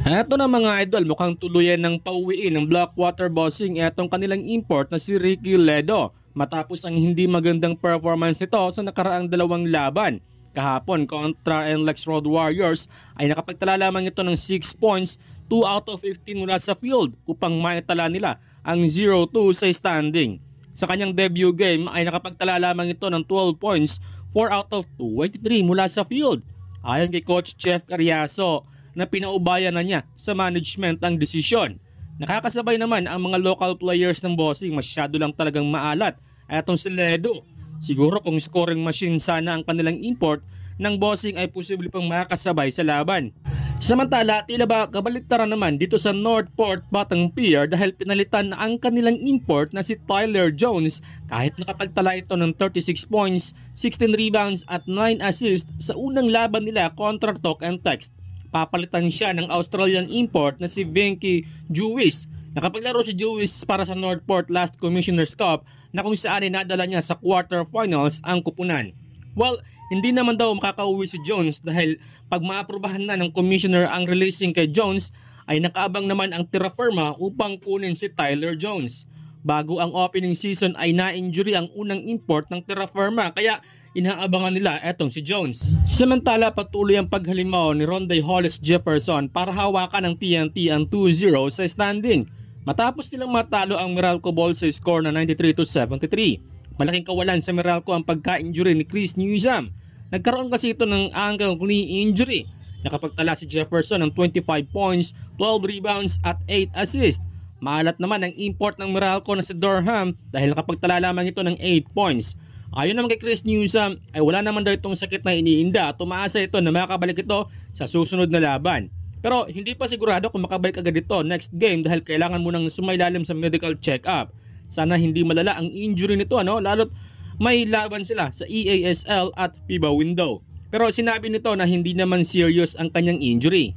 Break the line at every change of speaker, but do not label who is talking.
Eto na mga idol, mukhang tuluyan ng pauwiin ng Blackwater Bossing etong kanilang import na si Ricky Ledo matapos ang hindi magandang performance nito sa nakaraang dalawang laban. Kahapon kontra NLEX Road Warriors ay nakapagtala lamang ito ng 6 points, 2 out of 15 mula sa field upang maitala nila ang 0-2 sa standing. Sa kanyang debut game ay nakapagtala lamang ito ng 12 points, 4 out of 23 mula sa field. Ayon kay Coach Jeff Carriazo, na pinaubayan na niya sa management ang desisyon. Nakakasabay naman ang mga local players ng Bossing, masyado lang talagang maalat. Etong si Ledo, siguro kung scoring machine sana ang kanilang import ng Bossing ay posible pang makakasabay sa laban. Samantala, tila ba kabaliktaran naman dito sa Northport Batang Pier dahil pinalitan na ang kanilang import na si Tyler Jones kahit nakapagtala ito ng 36 points, 16 rebounds at 9 assists sa unang laban nila kontra Talk and Text. Papalitan siya ng Australian import na si Venky Jewis. Nakapaglaro si Jewis para sa Northport last Commissioner's Cup na kung saan ay nadala niya sa quarterfinals ang kupunan. Well, hindi naman daw makakauwi si Jones dahil pag maaprubahan na ng commissioner ang releasing kay Jones ay nakaabang naman ang Terra Firma upang kunin si Tyler Jones. Bago ang opening season ay na-injury ang unang import ng Terra Firma kaya inaabangan nila etong si Jones. Samantala, patuloy ang paghalimaw ni Rondae Hollis Jefferson para hawakan ng TNT ang 2-0 sa standing. Matapos nilang matalo ang Meralco Bulls sa score na 93-73. Malaking kawalan sa Meralco ang pagka-injury ni Chris Newsom. Nagkaroon kasi ito ng ankle knee injury. Nakapagtala si Jefferson ng 25 points, 12 rebounds at 8 assists. Maalat naman ang import ng Meralco na si Durham dahil nakapagtala lamang ito ng 8 points. Ayon naman kay Chris Newsom ay wala naman daw itong sakit na iniinda at umaasa ito na makakabalik ito sa susunod na laban. Pero hindi pa sigurado kung makabalik agad ito next game dahil kailangan munang sumailalim sa medical check-up. Sana hindi malala ang injury nito lalo't may laban sila sa EASL at FIBA window. Pero sinabi nito na hindi naman serious ang kanyang injury.